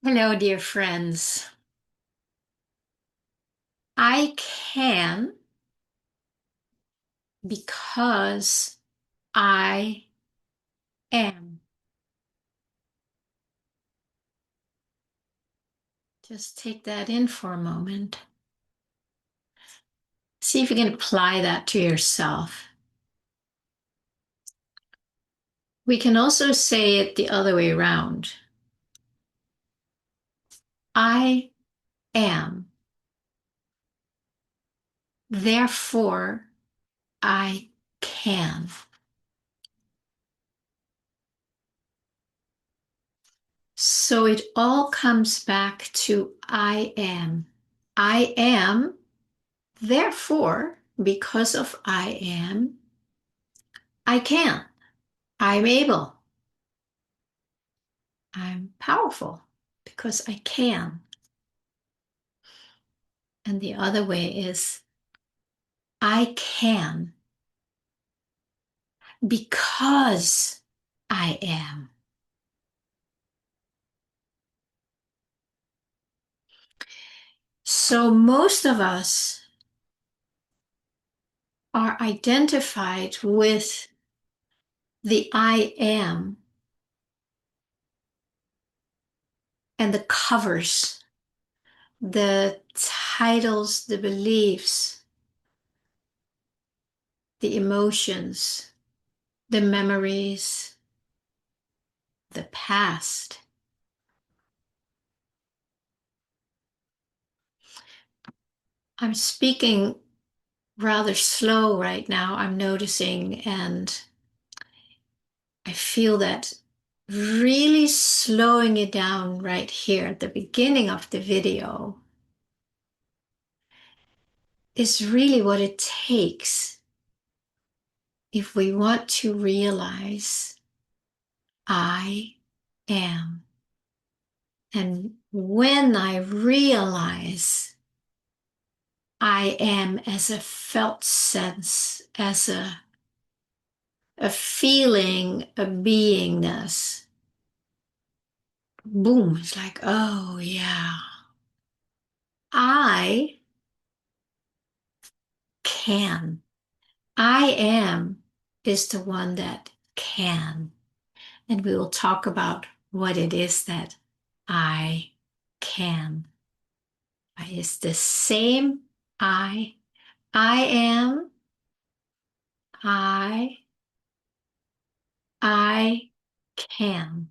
Hello, dear friends. I can because I am. Just take that in for a moment. See if you can apply that to yourself. We can also say it the other way around. I am. Therefore, I can. So it all comes back to I am. I am. Therefore, because of I am, I can. I'm able. I'm powerful because I can. And the other way is I can because I am. So most of us are identified with the I am and the covers, the titles, the beliefs, the emotions, the memories, the past. I'm speaking rather slow right now, I'm noticing, and I feel that really slowing it down right here at the beginning of the video is really what it takes if we want to realize I am. And when I realize I am as a felt sense, as a feeling, a beingness, boom, it's like, oh yeah, I can. I am is the one that can. And we will talk about what it is that I can. It's the same I. I am. I. I can.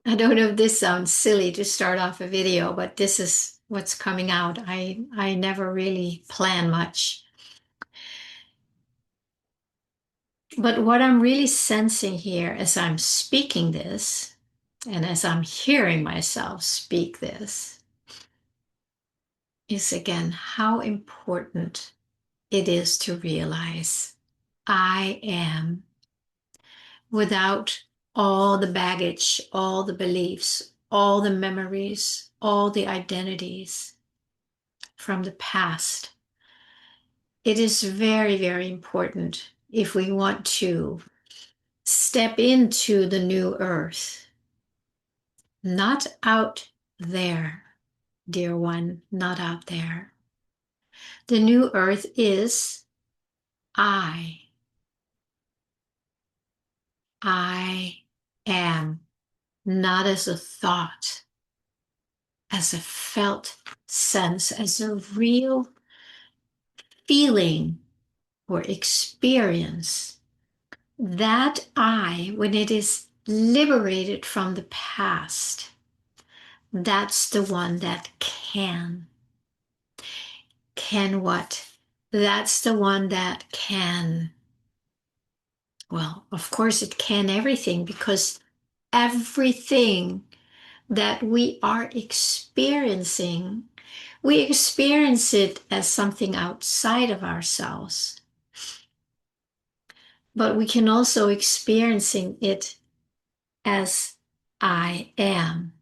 I don't know if this sounds silly to start off a video, but this is what's coming out. I never really plan much. But what I'm really sensing here as I'm speaking this, and as I'm hearing myself speak this, is again how important it is to realize I am without all the baggage, all the beliefs, all the memories, all the identities from the past. It is very, very important if we want to step into the new earth, not out there, dear one, not out there. The new earth is I. I am, not as a thought, as a felt sense, as a real feeling or experience. That I, when it is liberated from the past, that's the one that can. Can what? That's the one that can. Well, of course, it can everything because everything that we are experiencing, we experience it as something outside of ourselves. But we can also experiencing it as I am.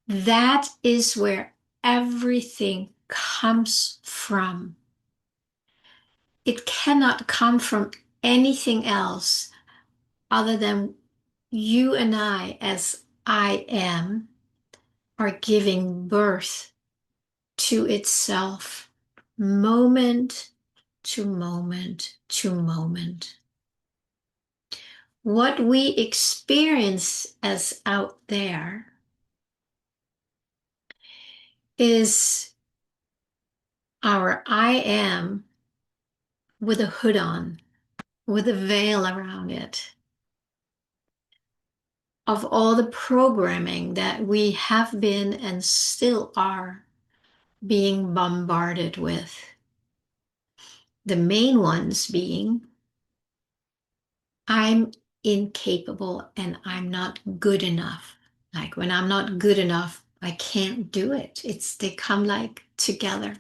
That is where everything comes from. It cannot come from anything else other than you and I as I am are giving birth to itself, moment to moment to moment. What we experience as out there is our I am with a hood on, with a veil around it, of all the programming that we have been and still are being bombarded with. The main ones being, I'm incapable and I'm not good enough. Like when I'm not good enough, I can't do it. They come like together.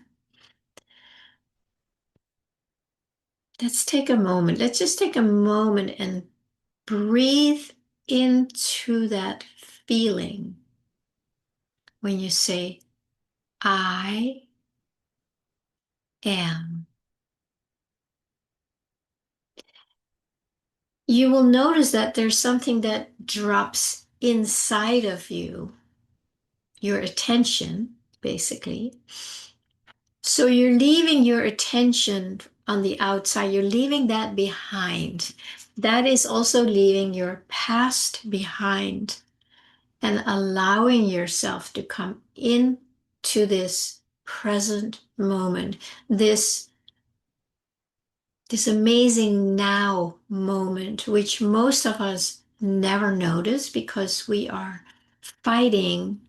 Let's take a moment. Let's just take a moment and breathe into that feeling when you say, I am. You will notice that there's something that drops inside of you, your attention, basically. So you're leaving your attention on the outside, you're leaving that behind. That is also leaving your past behind and allowing yourself to come into this present moment, this amazing now moment, which most of us never notice because we are fighting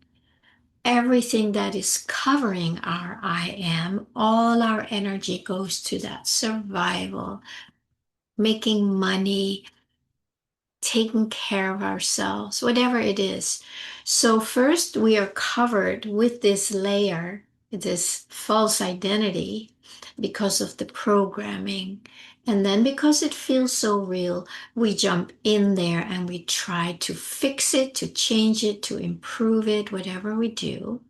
everything that is covering our I am. All our energy goes to that survival, making money, taking care of ourselves, whatever it is. So first we are covered with this layer, this false identity because of the programming. And then because it feels so real, we jump in there and we try to fix it, to change it, to improve it, whatever we do.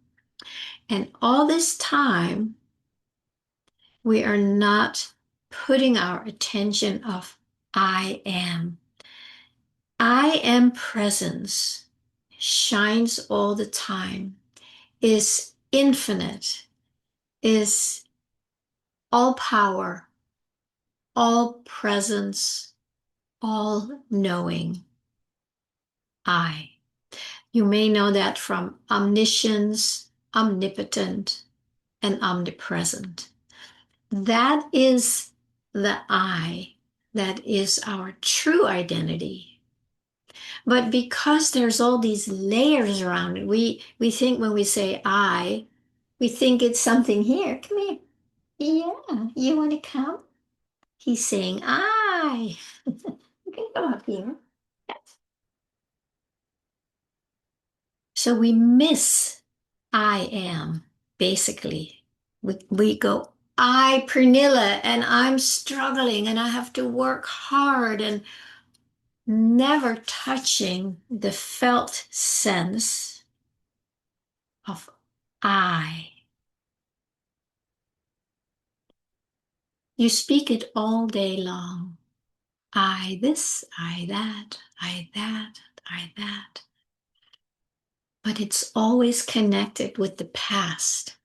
And all this time, we are not putting our attention of I am. I am presence, shines all the time, is infinite, is all power, all presence, all knowing. I. You may know that from omniscience, omnipotent, and omnipresent. That is the I. That is our true identity. But because there's all these layers around it, we think when we say I, we think it's something here. Come here. Yeah, you want to come? He's saying I. You can come up here. Yes. So we miss I am, basically. We go, I, Pernilla, and I'm struggling and I have to work hard and never touching the felt sense of I. You speak it all day long. I this, I that, I that, I that. But it's always connected with the past.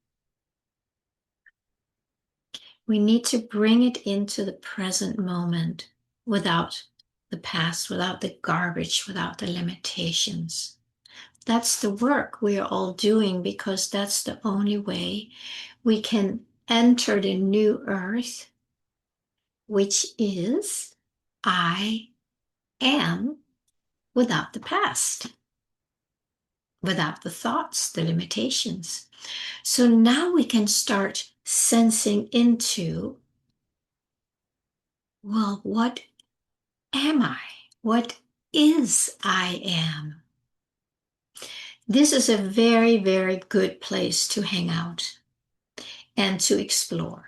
We need to bring it into the present moment without the past, without the garbage, without the limitations. That's the work we are all doing because that's the only way we can enter the new earth, which is I am without the past, without the thoughts, the limitations. So now we can start sensing into, well, what am I? What is I am? This is a very, very good place to hang out and to explore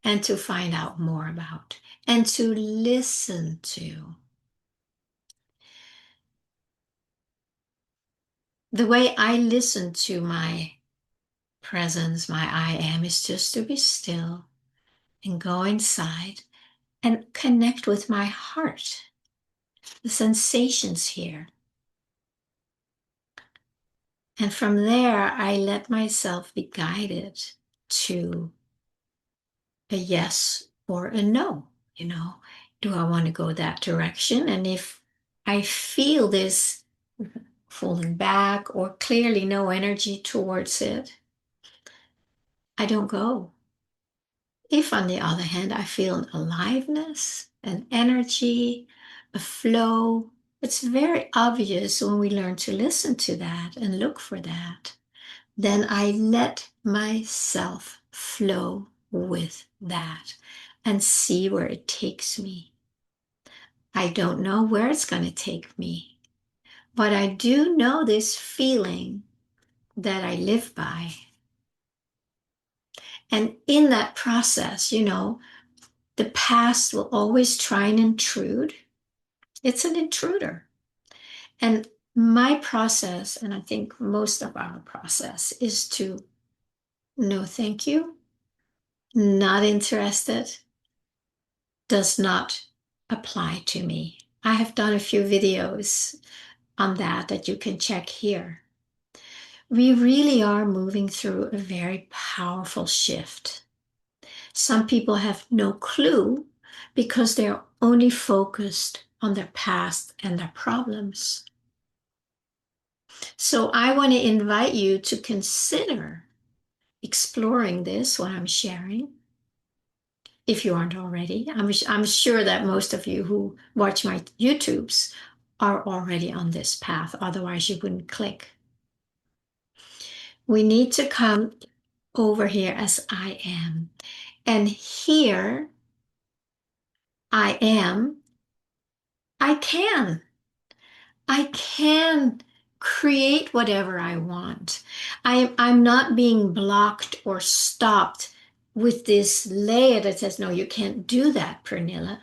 and to find out more about and to listen to. The way I listen to my presence, my I am, is just to be still and go inside and connect with my heart, the sensations here. And from there, I let myself be guided to a yes or a no. You know, do I want to go that direction? And if I feel this falling back or clearly no energy towards it, I don't go. If, on the other hand, I feel an aliveness, an energy, a flow, it's very obvious when we learn to listen to that and look for that. Then I let myself flow with that and see where it takes me. I don't know where it's going to take me, but I do know this feeling that I live by. And in that process, the past will always try and intrude. It's an intruder. And my process, and I think most of our process, is to no, thank you, not interested, does not apply to me. I have done a few videos on that you can check here. We really are moving through a very powerful shift. Some people have no clue because they're only focused on their past and their problems. So I want to invite you to consider exploring this, what I'm sharing, if you aren't already. I'm sure that most of you who watch my YouTubes are already on this path. Otherwise, you wouldn't click. We need to come over here as I am. And here I am. I can. I can create whatever I want. I'm not being blocked or stopped with this layer that says, no, you can't do that, Pernilla.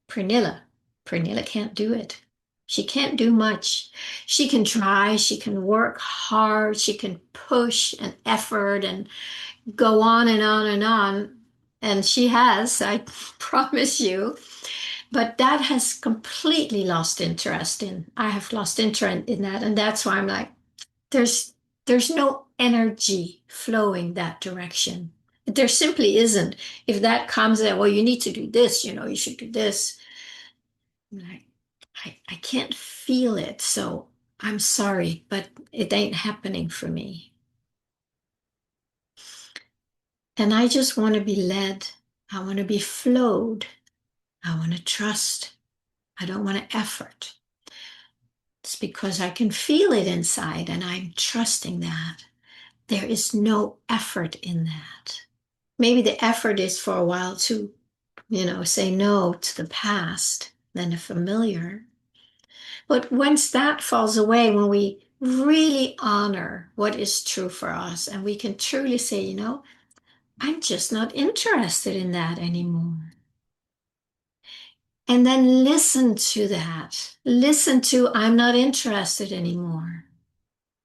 Pernilla. Pernilla can't do it. She can't do much. She can try, she can work hard, she can push and effort and go on and on and on. And she has, I promise you. But that has completely lost interest in. I have lost interest in that. And that's why I'm like, there's there's no energy flowing that direction. There simply isn't. If that comes in, well, you need to do this, you should do this. I'm like, I can't feel it. So I'm sorry, but it ain't happening for me. And I just want to be led. I want to be flowed. I want to trust. I don't want to effort. It's because I can feel it inside and I'm trusting that. There is no effort in that. Maybe the effort is for a while to, say no to the past, then the familiar. But once that falls away, when we really honor what is true for us and we can truly say, I'm just not interested in that anymore. And then listen to that. Listen to, I'm not interested anymore.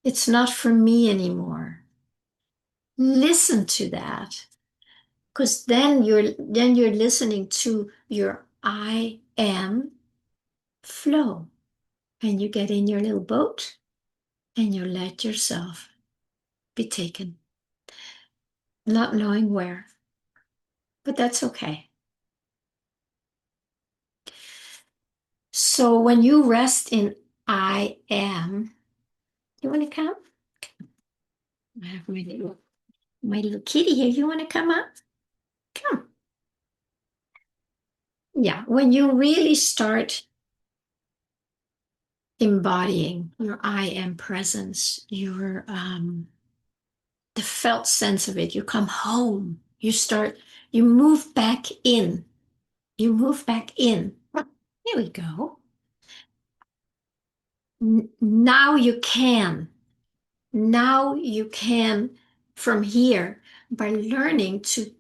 It's not for me anymore. Listen to that. Because then you're listening to your I am flow. And you get in your little boat and you let yourself be taken. Not knowing where. But that's okay. So when you rest in I am, you want to come? I have my little kitty here. You want to come up? Come. Yeah, when you really start embodying your I am presence, your the felt sense of it, you come home, you move back in. You move back in. Here we go. Now you can. Now you can from here by learning to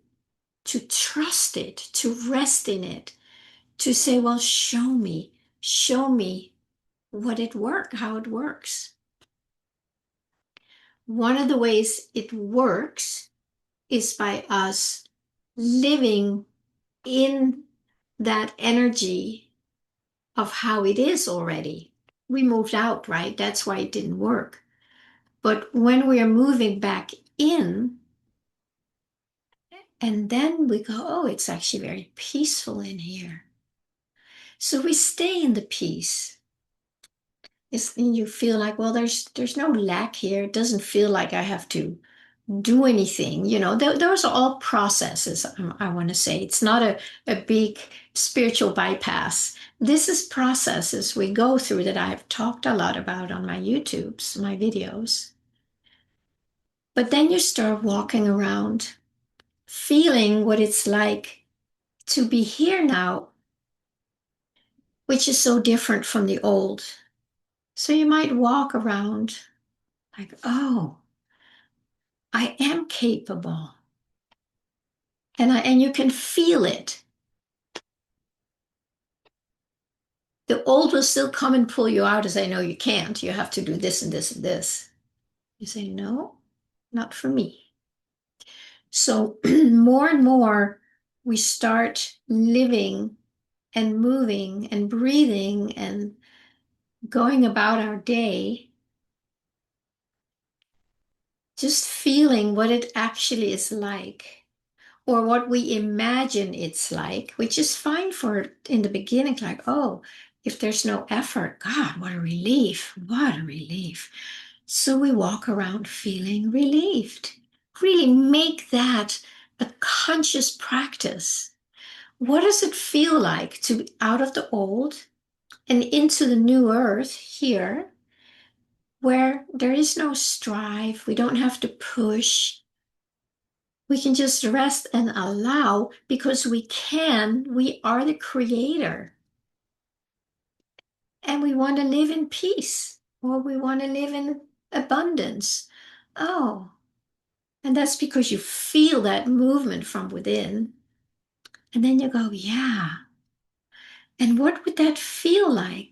trust it, to rest in it, to say, well, show me how it works. One of the ways it works is by us living in that energy of how it is already. We moved out, right? That's why it didn't work. But when we are moving back in, and then we go, oh, it's actually very peaceful in here. So we stay in the peace. You feel like, well, there's no lack here. It doesn't feel like I have to do anything. Those are all processes, I want to say. It's not a big spiritual bypass. This is processes we go through that I've talked a lot about on my YouTubes, my videos. But then you start walking around, feeling what it's like to be here now, which is so different from the old. So you might walk around like, oh, I am capable. And you can feel it. The old will still come and pull you out and say, no, you can't. You have to do this and this and this. You say, no, not for me. So more and more we start living and moving and breathing and going about our day, just feeling what it actually is like, or what we imagine it's like, which is fine for in the beginning, like, oh, if there's no effort, God, what a relief, what a relief. So we walk around feeling relieved. Really make that a conscious practice. What does it feel like to be out of the old and into the new earth here, where there is no strive, we don't have to push, we can just rest and allow because we are the creator. And we want to live in peace or we want to live in abundance. Oh, and that's because you feel that movement from within. And then you go, yeah. And what would that feel like?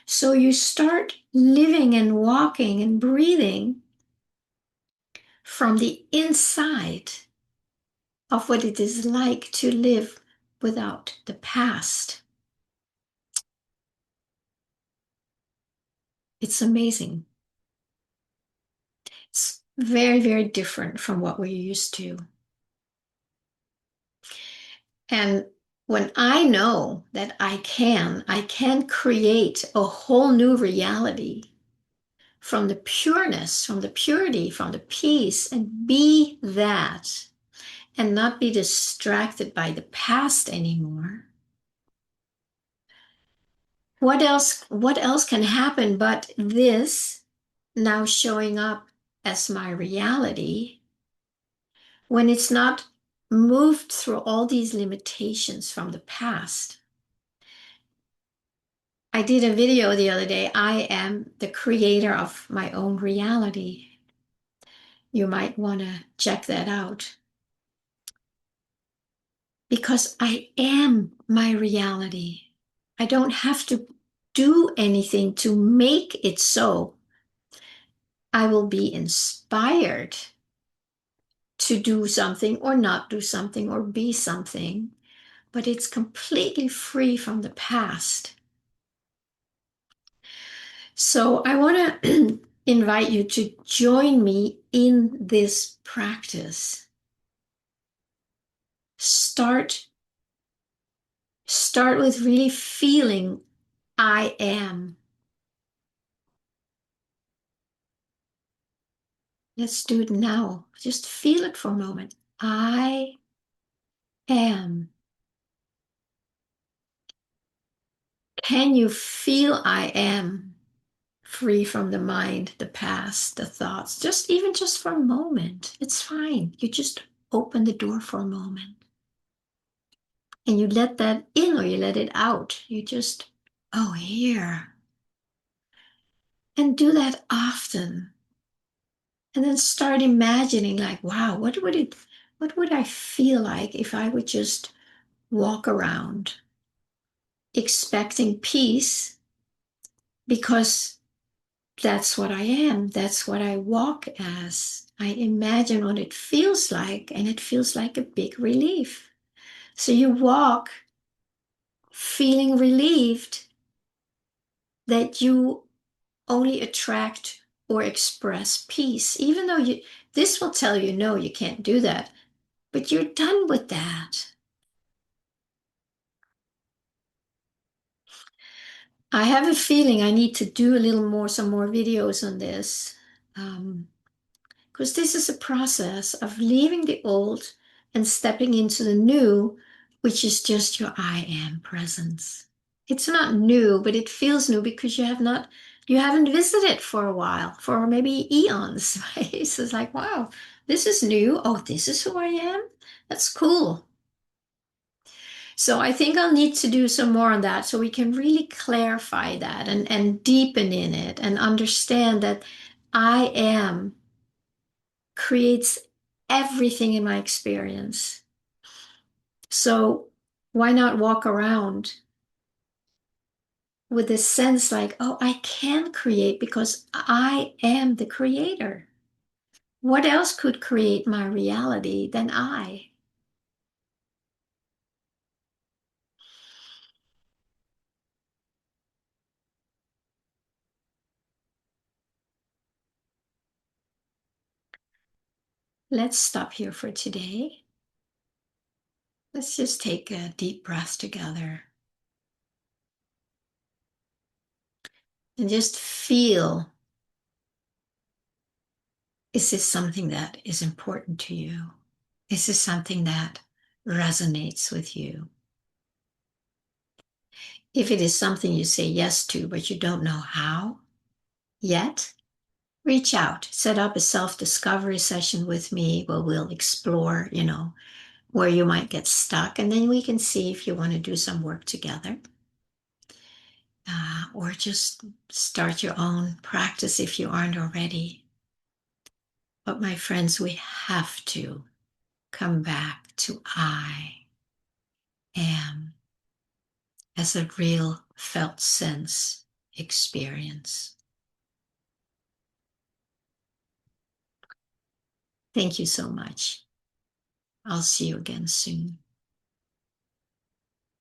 So you start living and walking and breathing from the inside of what it is like to live without the past. It's amazing. It's very, very different from what we're used to. And when I know that I can create a whole new reality from the pureness, from the purity, from the peace, and be that, and not be distracted by the past anymore. What else can happen but this now showing up as my reality when it's not moved through all these limitations from the past? I did a video the other day. I am the creator of my own reality. You might want to check that out. Because I am my reality. I don't have to do anything to make it so. I will be inspired to do something or not do something or be something, but it's completely free from the past. So I want to invite you to join me in this practice. Start with really feeling I am. Let's do it now. Just feel it for a moment. I am. Can you feel I am? Free from the mind, the past, the thoughts, just for a moment. It's fine. You just open the door for a moment. And you let that in or you let it out. You just, oh, here. And do that often. And then start imagining like, wow, what would I feel like if I would just walk around expecting peace because that's what I am. That's what I walk as. I imagine what it feels like, and it feels like a big relief. So you walk feeling relieved that you only attract or express peace, even though this will tell you, no, you can't do that, but you're done with that. I have a feeling I need to do a little more, some more videos on this. Because this is a process of leaving the old and stepping into the new, which is just your I am presence. It's not new, but it feels new because you haven't visited for a while, for maybe eons. Right? So it's like, wow, this is new. Oh, this is who I am. That's cool. So I think I'll need to do some more on that so we can really clarify that and deepen in it and understand that I am creates everything in my experience. So why not walk around with this sense like, oh, I can create because I am the creator. What else could create my reality than I? Let's stop here for today. Let's just take a deep breath together and just feel, is this something that is important to you? Is this something that resonates with you? If it is something you say yes to, but you don't know how yet, reach out, set up a self-discovery session with me where we'll explore, where you might get stuck, and then we can see if you want to do some work together. Or just start your own practice if you aren't already. But my friends, we have to come back to I am as a real felt sense experience. Thank you so much. I'll see you again soon.